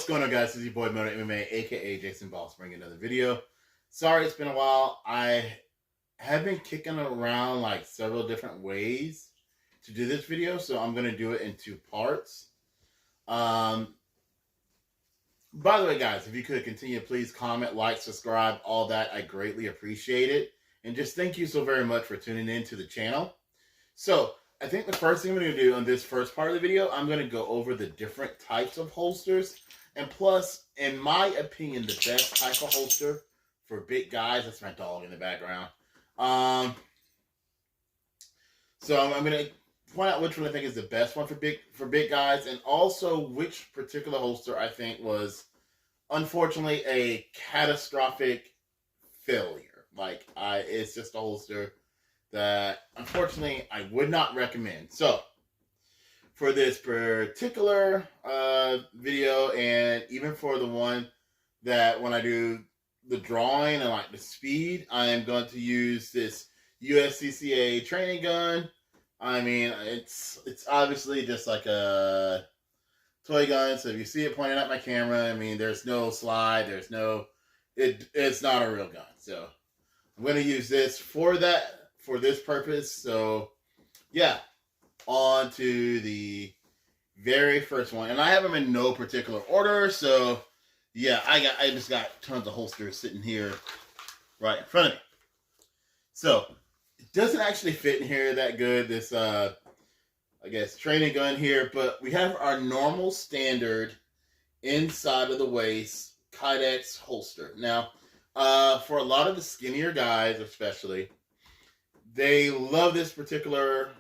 going on, guys? This is your boy Moto MMA, aka Jason Boss, bringing another video. Sorry, it's been a while. I have been kicking around like several different ways to do this video, so I'm gonna do it in two parts. By the way, guys, if you could continue, please comment, like, subscribe, all that. I greatly appreciate it, and just thank you so very much for tuning in to the channel. So I think the first thing I'm going to do on this first part of the video, I'm going to go over the different types of holsters. And plus, in my opinion, the best type of holster for big guys. That's my dog in the background. So I'm going to point out which one I think is the best one for big guys. And also which particular holster I think was, unfortunately, a catastrophic failure. It's just a holster that, unfortunately, I would not recommend. So, for this particular video, and even for the one that when I do the drawing and like the speed, I am going to use this USCCA training gun. I mean, it's obviously just like a toy gun. So if you see it pointing at my camera, I mean, there's no slide. There's no, it's not a real gun. So I'm going to use this for this purpose. So yeah, on to the very first one, and I have them in no particular order. So yeah, I just got tons of holsters sitting here right in front of me. So it doesn't actually fit in here that good, this I guess training gun here, but we have our normal standard inside of the waist Kydex holster. Now for a lot of the skinnier guys especially, they love this particular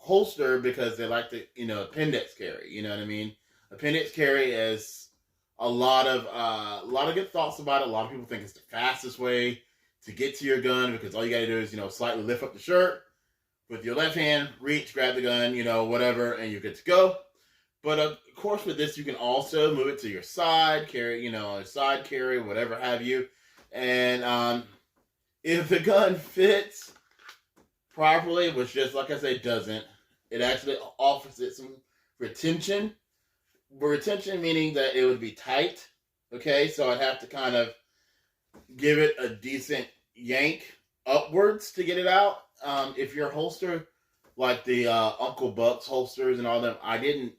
holster because they like to, appendix carry. You know what I mean? Appendix carry is a lot of good thoughts about it. A lot of people think it's the fastest way to get to your gun because all you got to do is, slightly lift up the shirt with your left hand, reach, grab the gun, whatever, and you're good to go. But of course, with this, you can also move it to your side, carry, side carry, whatever have you. And if the gun fits properly, which just like I say doesn't, it actually offers it some retention. Retention meaning that it would be tight. Okay, so I'd have to kind of give it a decent yank upwards to get it out. If your holster, like the Uncle Buck's holsters and all them, I didn't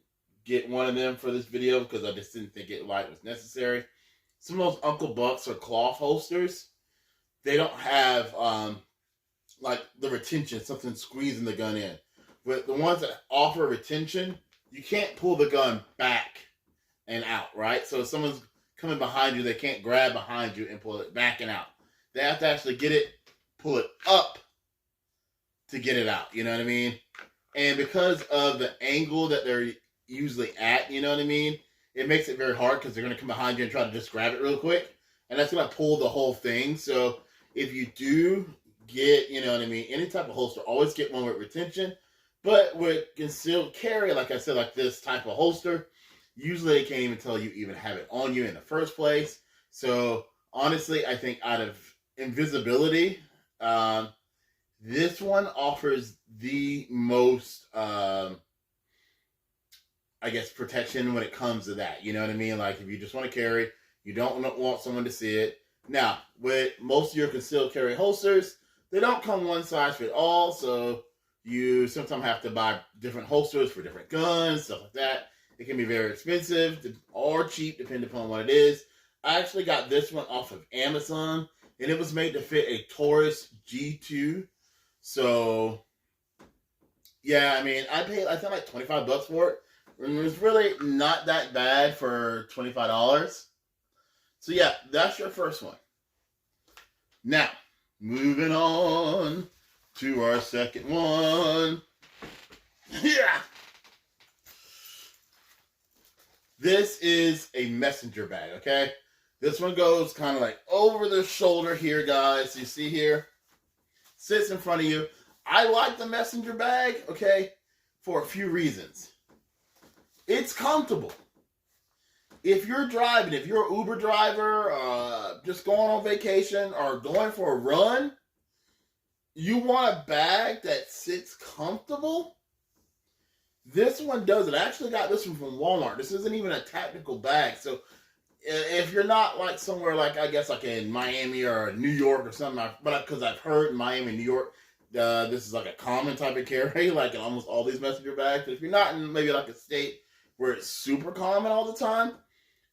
get one of them for this video because I just didn't think it was necessary. Some of those Uncle Buck's or cloth holsters, they don't have like the retention, something squeezing the gun in. But the ones that offer retention, you can't pull the gun back and out, right? So if someone's coming behind you, they can't grab behind you and pull it back and out. They have to actually get it, pull it up to get it out, you know what I mean? And because of the angle that they're usually at, you know what I mean? It makes it very hard because they're going to come behind you and try to just grab it real quick. And that's going to pull the whole thing. So if you do get, any type of holster, always get one with retention. But with concealed carry, like I said, like this type of holster, usually they can't even tell you even have it on you in the first place. So honestly, I think out of invisibility, this one offers the most, protection when it comes to that. You know what I mean? Like if you just want to carry, you don't want someone to see it. Now, with most of your concealed carry holsters, they don't come one size fit all, so you sometimes have to buy different holsters for different guns, stuff like that. It can be very expensive or cheap, depending upon what it is. I actually got this one off of Amazon, and it was made to fit a Taurus G2. So, yeah, I mean, I think like $25 for it. And it was really not that bad for $25. So, yeah, that's your first one. Now, moving on to our second one. Yeah. This is a messenger bag, okay? This one goes kind of like over the shoulder here, guys. You see here? Sits in front of you. I like the messenger bag, okay, for a few reasons. It's comfortable. If you're driving, if you're an Uber driver, just going on vacation or going for a run, you want a bag that sits comfortable. This one does it. I actually got this one from Walmart. This isn't even a tactical bag. So if you're not like somewhere like I guess like in Miami or New York or something, but because I've heard in Miami, New York, this is like a common type of carry, like in almost all these messenger bags. But if you're not in maybe like a state where it's super common all the time,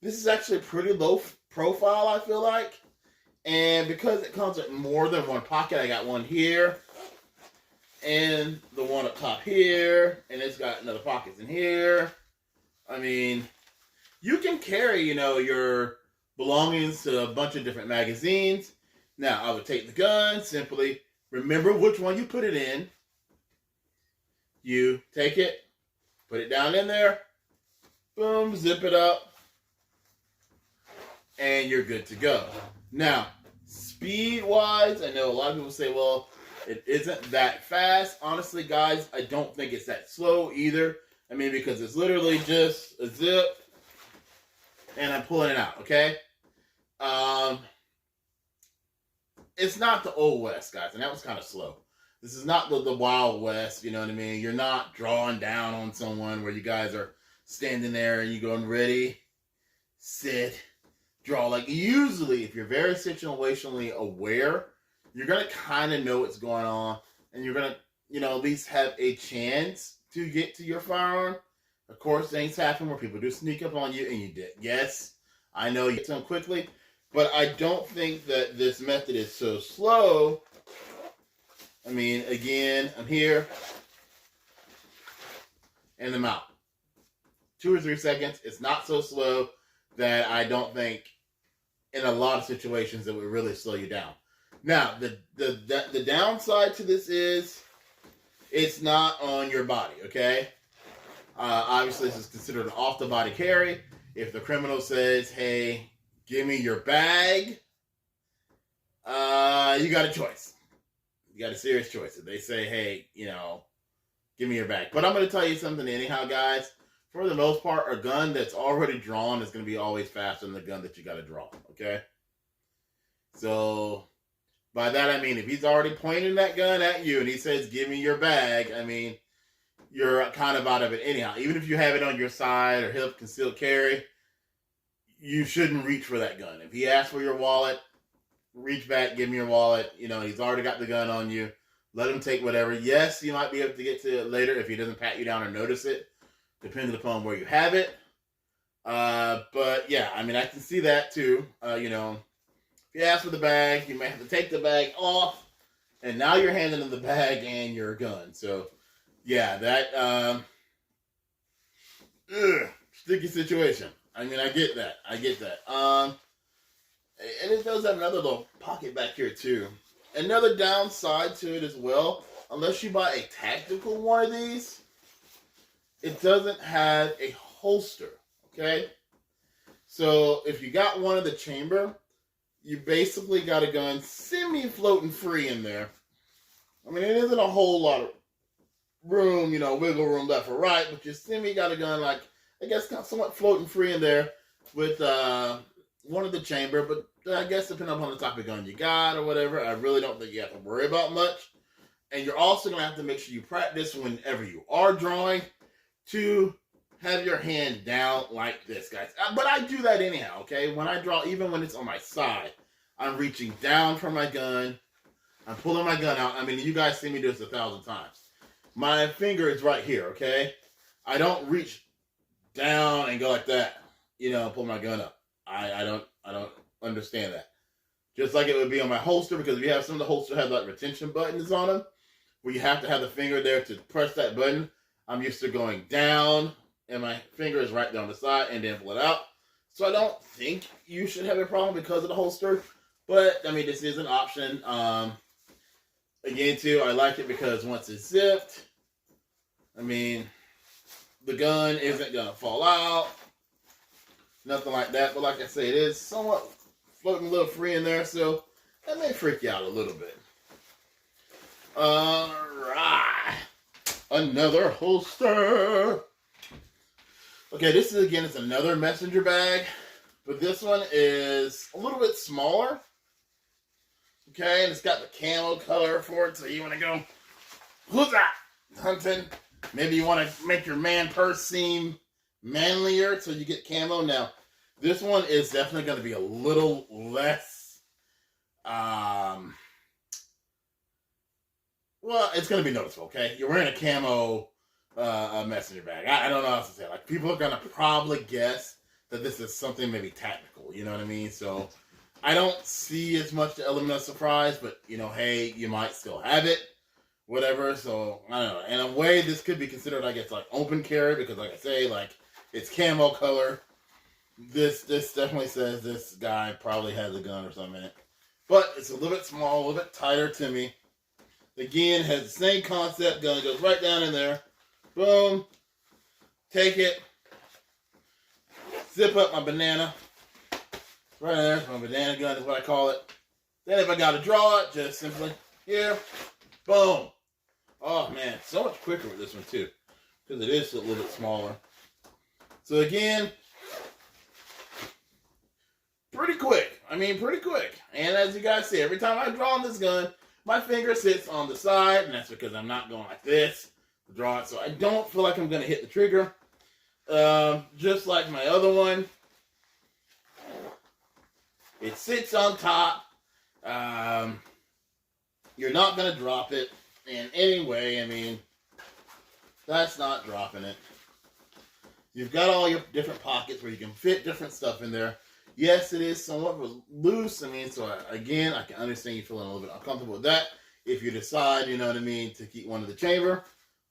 this is actually pretty low profile, I feel like. And because it comes with more than one pocket, I got one here and the one up top here, and it's got another pockets in here. I mean, you can carry, your belongings to a bunch of different magazines. Now, I would take the gun, simply remember which one you put it in. You take it, put it down in there, boom, zip it up, and you're good to go. Now, speed-wise, I know a lot of people say, well, it isn't that fast. Honestly, guys, I don't think it's that slow either. I mean, because it's literally just a zip, and I'm pulling it out, okay? It's not the Old West, guys, and that was kind of slow. This is not the Wild West, you know what I mean? You're not drawing down on someone where you guys are standing there and you're going, ready, sit, draw. Like, usually, if you're very situationally aware, you're going to kind of know what's going on, and you're going to, at least have a chance to get to your firearm. Of course, things happen where people do sneak up on you, and you did. Yes, I know you get to them quickly, but I don't think that this method is so slow. I mean, again, I'm here, and I'm out. 2 or 3 seconds. It's not so slow that I don't think in a lot of situations it would really slow you down. Now, the downside to this is it's not on your body, okay? Obviously, this is considered an off-the-body carry. If the criminal says, hey, give me your bag, you got a choice. You got a serious choice. If they say, hey, give me your bag. But I'm going to tell you something anyhow, guys. For the most part, a gun that's already drawn is going to be always faster than the gun that you got to draw, okay? So, by that I mean, if he's already pointing that gun at you and he says, give me your bag, I mean, you're kind of out of it anyhow. Even if you have it on your side or hip concealed carry, you shouldn't reach for that gun. If he asks for your wallet, reach back, give him your wallet. He's already got the gun on you. Let him take whatever. Yes, you might be able to get to it later if he doesn't pat you down or notice it, depending upon where you have it. But yeah, I mean, I can see that too. If you ask for the bag, you may have to take the bag off, and now you're handing him the bag and your gun. So, yeah, that sticky situation. I mean, I get that. And it does have another little pocket back here too. Another downside to it as well, unless you buy a tactical one of these, it doesn't have a holster, okay? So if you got one in the chamber, you basically got a gun semi-floating free in there. I mean, it isn't a whole lot of room, wiggle room left or right, but you semi got a gun, like, I guess, somewhat floating free in there with one of the chamber, but I guess depending upon the type of gun you got or whatever, I really don't think you have to worry about much. And you're also going to have to make sure you practice whenever you are drawing to have your hand down like this, guys. But I do that anyhow, okay? When I draw, even when it's on my side, I'm reaching down for my gun. I'm pulling my gun out. I mean, you guys see me do this 1,000 times. My finger is right here, okay? I don't reach down and go like that, pull my gun up. I don't understand that. Just like it would be on my holster, because if you have some of the holster have like retention buttons on them, where you have to have the finger there to press that button. I'm used to going down, and my finger is right down the side, and then pull it out. So I don't think you should have a problem because of the holster. But, I mean, this is an option. Again, too, I like it because once it's zipped, I mean, the gun isn't going to fall out. Nothing like that. But like I say, it is somewhat floating a little free in there, so that may freak you out a little bit. Alright. Another holster. Okay, this is, again, it's another messenger bag. But this one is a little bit smaller. Okay, and it's got the camo color for it, so you want to go hunting. Maybe you want to make your man purse seem manlier, so you get camo. Now, This one is definitely going to be a little less. Um, well, it's going to be noticeable. Okay, you're wearing a camo messenger bag. I don't know how else to say. Like, people are going to probably guess that this is something maybe tactical. You know what I mean? So I don't see as much the element of surprise, but hey, you might still have it, whatever. So I don't know. In a way, this could be considered, I guess, like open carry because, like I say, like it's camo color. This definitely says this guy probably has a gun or something in it, but it's a little bit small, a little bit tighter to me. Again, has the same concept. Gun goes right down in there. Boom. Take it. Zip up my banana. Right there. My banana gun is what I call it. Then if I got to draw it, just simply here. Boom. Oh, man. So much quicker with this one, too. Because it is a little bit smaller. So, again, pretty quick. I mean, pretty quick. And as you guys see, every time I draw on this gun, my finger sits on the side. And that's because I'm not going like this to draw it. So I don't feel like I'm going to hit the trigger. Just like my other one. It sits on top. You're not going to drop it in any way. I mean, that's not dropping it. You've got all your different pockets where you can fit different stuff in there. Yes, it is somewhat loose. I mean, so again, I can understand you feeling a little bit uncomfortable with that. If you decide, you know what I mean, to keep one in the chamber,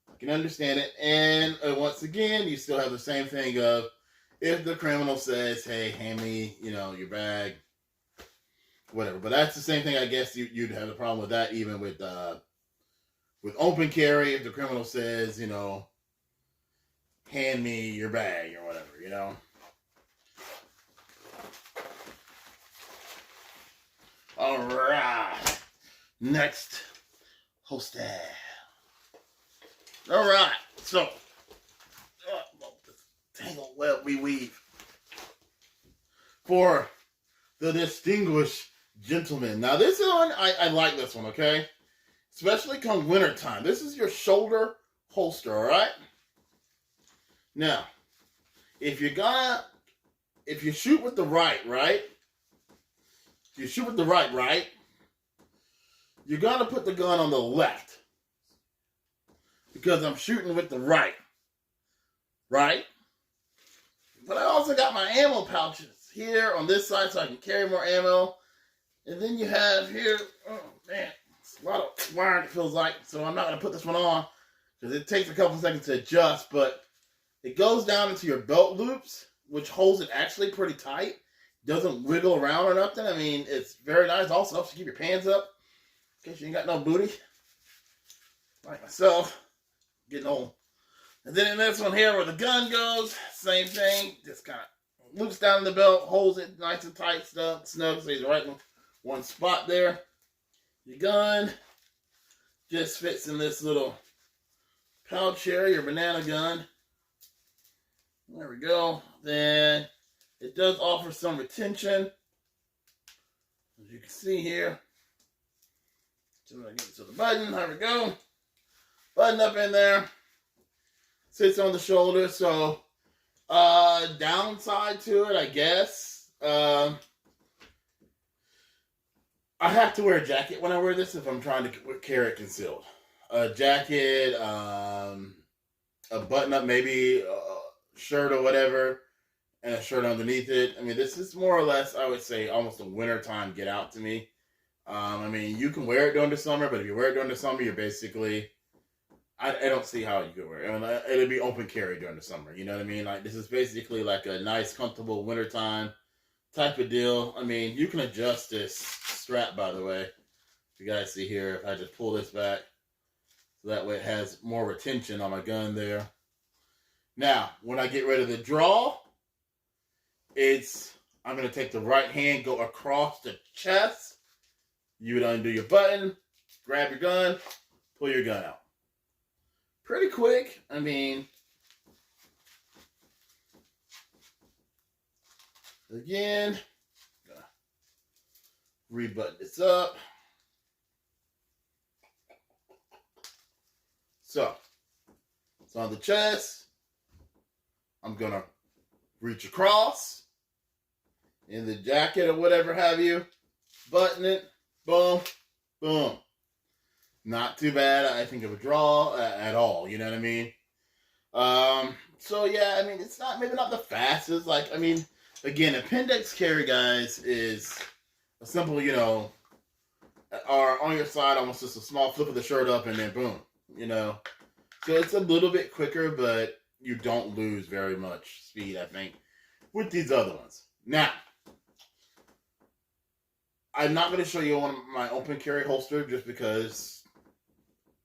I can understand it. And once again, you still have the same thing of if the criminal says, hey, hand me, your bag, whatever. But that's the same thing, I guess you'd have a problem with that even with open carry. If the criminal says, hand me your bag or whatever, All right. Next holster. All right. So, tangled web we weave for the distinguished gentleman. Now, this one, I like this one, okay? Especially come winter time. This is your shoulder holster, all right? Now, if you shoot with the right? If you shoot with the right? You're going to put the gun on the left. Because I'm shooting with the right? But I also got my ammo pouches here on this side so I can carry more ammo. And then you have here, oh man, it's a lot of wiring it feels like. So I'm not going to put this one on because it takes a couple seconds to adjust. But it goes down into your belt loops, which holds it actually pretty tight. Doesn't wiggle around or nothing. I mean, it's very nice. Also helps you keep your pants up in case you ain't got no booty. Like myself, getting old. And then in this one here where the gun goes, same thing. Just kind of loops down the belt, holds it nice and tight, snug, so he's right in one spot there. Your gun just fits in this little pouch here, your banana gun. There we go. Then it does offer some retention. As you can see here. So I get to the button. There we go. Button up in there. Sits on the shoulder. So, downside to it, I guess. I have to wear a jacket when I wear this if I'm trying to carry it concealed. A jacket, a button up, maybe a shirt or whatever. And a shirt underneath it. I mean, this is more or less, I would say, almost a wintertime get out to me. I mean, you can wear it during the summer, but if you wear it during the summer, you're basically, I don't see how you could wear it. I mean, it'll be open carry during the summer. You know what I mean? Like, this is basically like a nice, comfortable wintertime type of deal. I mean, you can adjust this strap, by the way. You guys see here, if I just pull this back, so that way it has more retention on my gun there. Now, when I get ready to draw, I'm going to take the right hand, go across the chest. You would undo your button, grab your gun, pull your gun out. Pretty quick. I mean, again, rebutton this up. So, it's on the chest. I'm going to reach across. in the jacket or whatever have you. Button it, boom, boom. Not too bad, I think, of a draw at all. You know what I mean? So yeah, I mean, it's not maybe not the fastest. Like, I mean, again, appendix carry, guys, is a simple, or on your side, almost just a small flip of the shirt up and then boom, So it's a little bit quicker, but you don't lose very much speed, I think, with these other ones. Now, I'm not going to show you one of my open carry holster just because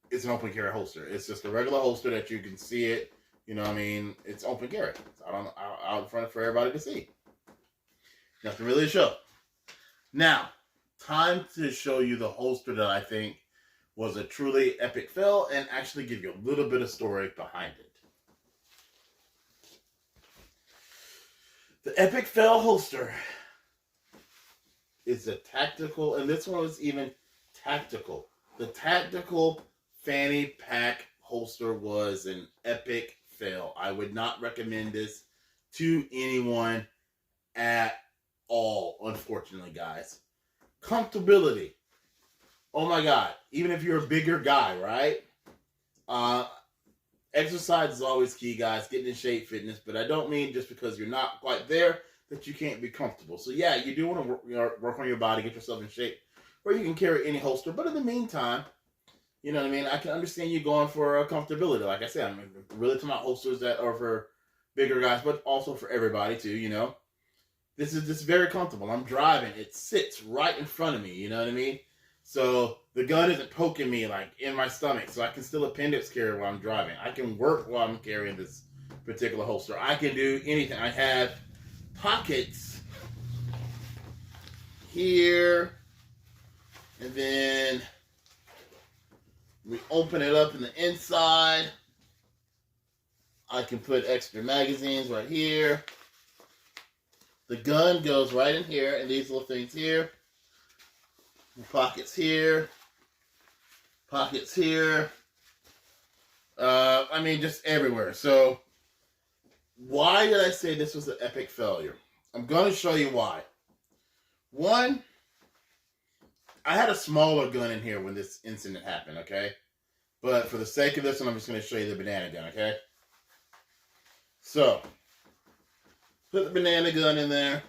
it's an open carry holster. It's just a regular holster that you can see it. You know what I mean? It's open carry. It's out in front for everybody to see. Nothing really to show. Now, time to show you the holster that I think was a truly epic fail and actually give you a little bit of story behind it. The epic fail holster is a tactical, and this one was even tactical. The tactical fanny pack holster was an epic fail. I would not recommend this to anyone at all, unfortunately, guys. Comfortability. Oh my God. Even if you're a bigger guy, right? Exercise is always key, guys. Getting in shape, fitness. But I don't mean just because you're not quite there that you can't be comfortable. So yeah, you do want to work on your body, get yourself in shape, or you can carry any holster. But in the meantime, you know what I mean? I can understand you going for comfortability. Like I said, I'm really talking about holsters that are for bigger guys, but also for everybody too, This is just very comfortable. I'm driving. It sits right in front of me, you know what I mean? So the gun isn't poking me like in my stomach, so I can still appendix carry while I'm driving. I can work while I'm carrying this particular holster. I can do anything. I have pockets here, and then we open it up in the inside. I can put extra magazines right here. The gun goes right in here, and these little things here. Pockets here. Pockets here. Just everywhere. So, why did I say this was an epic failure? I'm going to show you why. One, I had a smaller gun in here when this incident happened, okay? But for the sake of this one, I'm just going to show you the banana gun, okay? So, put the banana gun in there.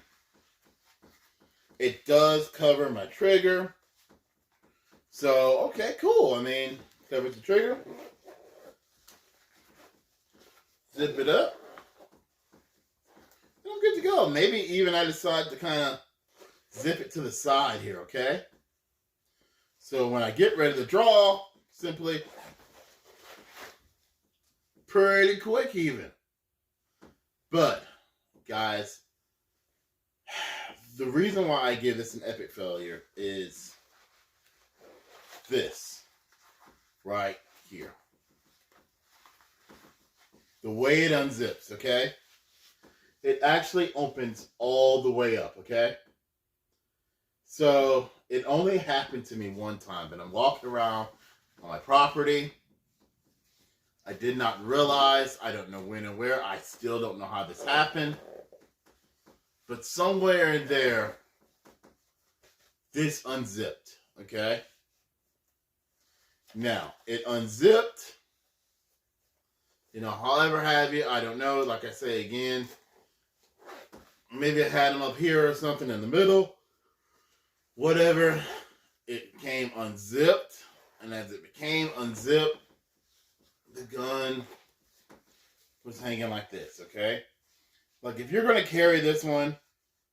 It does cover my trigger. So, okay, cool. Covers the trigger. Zip it up. And I'm good to go. Maybe even I decide to kind of zip it to the side here, okay? So when I get ready to draw, simply pretty quick even. But, guys, the reason why I give this an epic failure is this right here. The way it unzips, okay? It actually opens all the way up, okay? So it only happened to me one time, but I'm walking around on my property. I did not realize, I don't know when and where, I still don't know how this happened. But somewhere in there, this unzipped, okay? Now, it unzipped, however have you, I don't know. Like I say again, maybe I had them up here or something in the middle. Whatever, it came unzipped. And as it became unzipped, the gun was hanging like this, okay? Like, if you're going to carry this one,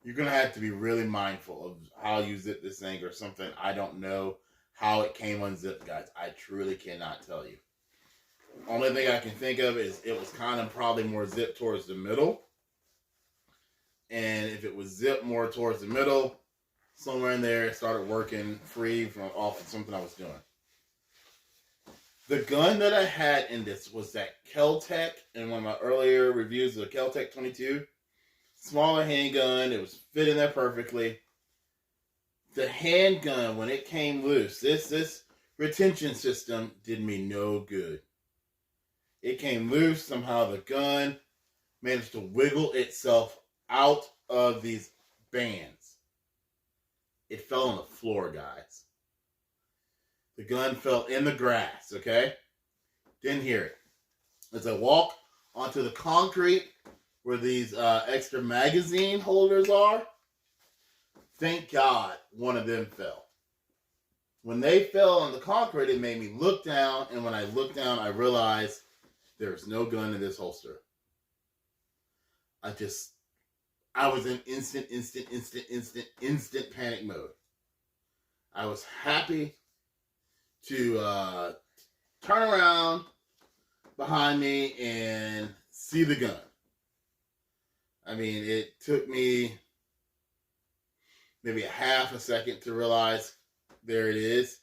you're going to have to be really mindful of how you zip this thing or something. I don't know how it came unzipped, guys. I truly cannot tell you. Only thing I can think of is it was kind of probably more zipped towards the middle. And if it was zipped more towards the middle, somewhere in there, it started working free from off of something I was doing. The gun that I had in this was that Kel-Tec, in one of my earlier reviews of the Kel-Tec 22. Smaller handgun, it was fit in there perfectly. The handgun, when it came loose, this retention system did me no good. It came loose, somehow the gun managed to wiggle itself out of these bands. It fell on the floor, guys. The gun fell in the grass, okay? Didn't hear it. As I walk onto the concrete where these extra magazine holders are, thank God one of them fell. When they fell on the concrete, it made me look down, and when I looked down, I realized there's no gun in this holster. I was in instant panic mode. I was happy to turn around behind me and see the gun. I mean, it took me maybe a half a second to realize there it is.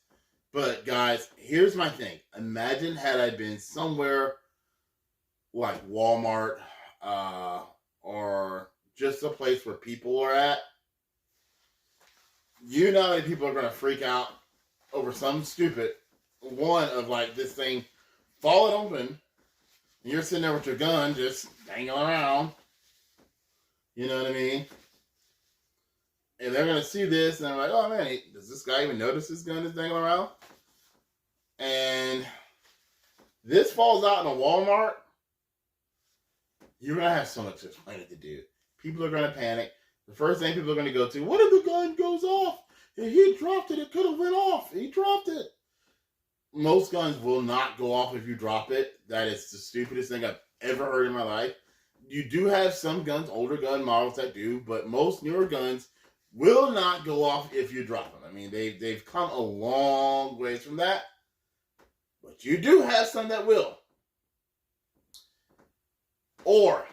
But guys, here's my thing. Imagine had I been somewhere like Walmart or just a place where people are at. You know how many people are going to freak out over some stupid one of like this thing falling open, and you're sitting there with your gun just dangling around. You know what I mean? And they're going to see this, and they're like, oh man, does this guy even notice his gun is dangling around? And this falls out in a Walmart, you're going to have so much explaining to do. People are going to panic. The first thing people are going to go to, what if the gun goes off? If he dropped it, it could have went off. He dropped it. Most guns will not go off if you drop it. That is the stupidest thing I've ever heard in my life. You do have some guns, older gun models that do, but most newer guns will not go off if you drop them. I mean, they've come a long ways from that. But you do have some that will. Or,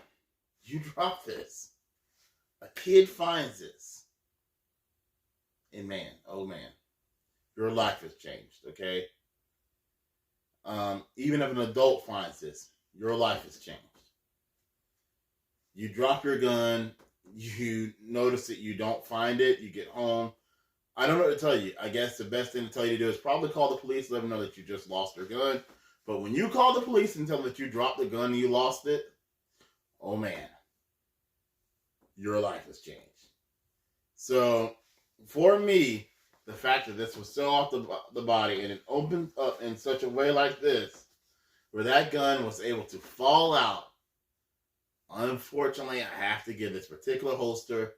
you drop this. A kid finds this. And man, oh man, your life has changed, okay? Even if an adult finds this, your life has changed. You drop your gun, you notice that you don't find it, you get home. I don't know what to tell you. I guess the best thing to tell you to do is probably call the police, let them know that you just lost your gun. But when you call the police and tell them that you dropped the gun and you lost it, oh man, your life has changed. So, for me, the fact that this was so off the body and it opened up in such a way like this, where that gun was able to fall out, unfortunately, I have to give this particular holster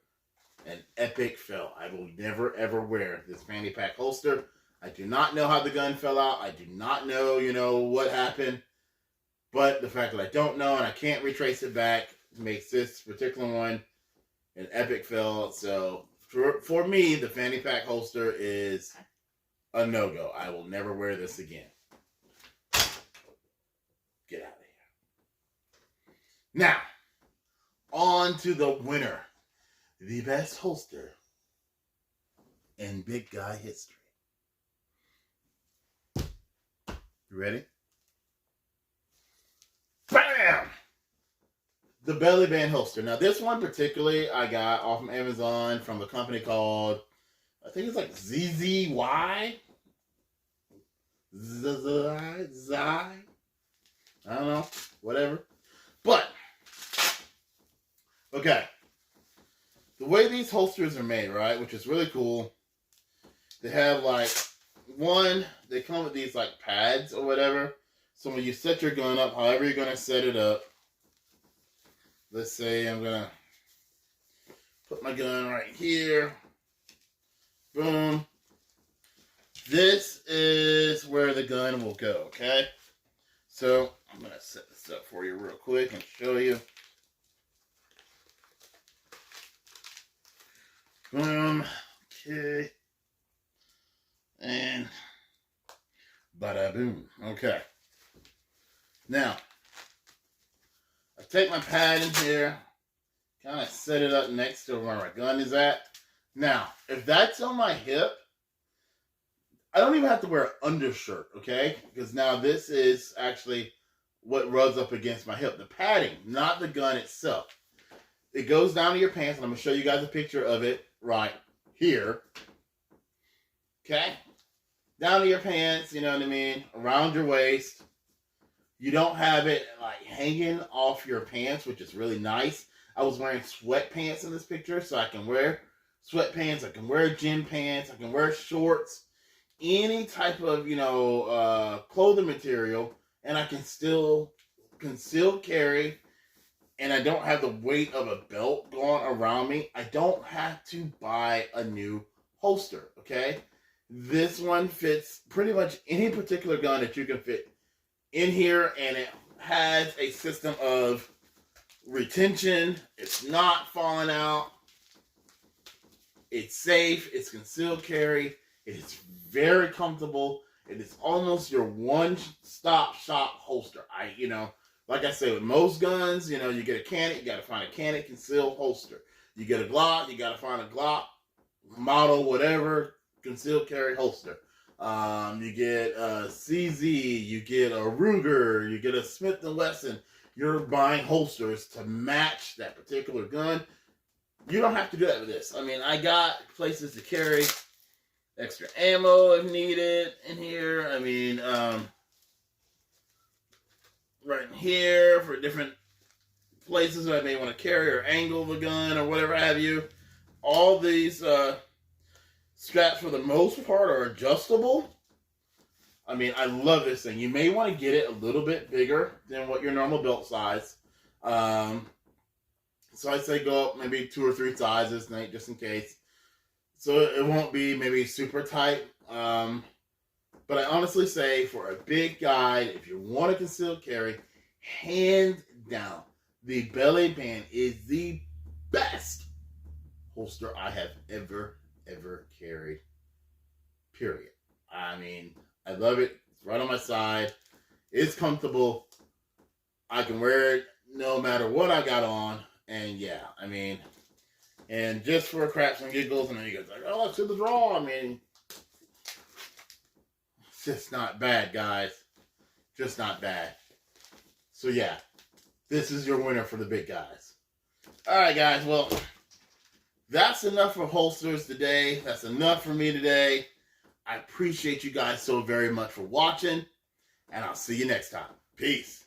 an epic fail. I will never, ever wear this fanny pack holster. I do not know how the gun fell out. I do not know, what happened. But the fact that I don't know and I can't retrace it back makes this particular one an epic fail. So, for me, the fanny pack holster is a no-go. I will never wear this again. Get out of here. Now, on to the winner. The best holster in big guy history. You ready? Bam! The belly band holster. Now, this one particularly I got off of Amazon from a company called, I think it's like ZZY. I don't know. Whatever. But, okay. The way these holsters are made, right, which is really cool, they have they come with these pads or whatever. So when you set your gun up, however you're going to set it up, let's say I'm going to put my gun right here. Boom. This is where the gun will go, okay? So I'm going to set this up for you real quick and show you. Boom. Okay. And bada boom. Okay. Now, I take my pad in here, kind of set it up next to where my gun is at. Now, if that's on my hip, I don't even have to wear an undershirt, okay? Because now this is actually what rubs up against my hip. The padding, not the gun itself. It goes down to your pants, and I'm going to show you guys a picture of it right here. Okay? Down to your pants, you know what I mean? Around your waist. You don't have it hanging off your pants, which is really nice. I was wearing sweatpants in this picture, so I can wear sweatpants, I can wear gym pants, I can wear shorts, any type of, clothing material, and I can still conceal carry, and I don't have the weight of a belt going around me. I don't have to buy a new holster, okay? This one fits pretty much any particular gun that you can fit in here, and it has a system of retention. It's not falling out. It's safe. It's concealed carry. It is very comfortable. It is almost your one-stop shop holster. Like I said, with most guns, you get a Canik, you got to find a Canik concealed holster. You get a Glock, you got to find a Glock model, whatever, concealed carry holster. You get a CZ, you get a Ruger, you get a Smith & Wesson. You're buying holsters to match that particular gun. You don't have to do that with this. I got places to carry extra ammo if needed in here. Right in here for different places that I may want to carry or angle the gun or whatever have you. All these straps, for the most part, are adjustable. I love this thing. You may want to get it a little bit bigger than what your normal belt size. So I'd say go up maybe 2 or 3 sizes, just in case. So it won't be maybe super tight. But I honestly say, for a big guy, if you want to conceal carry, hands down, the Belly Band is the best holster I have ever carried. Period. I love it. It's right on my side. It's comfortable. I can wear it no matter what I got on. And yeah, and just for craps and giggles, and then you guys like, oh, let's do the draw. It's just not bad, guys. Just not bad. So yeah, this is your winner for the big guys. All right, guys. Well, that's enough for holsters today. That's enough for me today. I appreciate you guys so very much for watching, and I'll see you next time. Peace.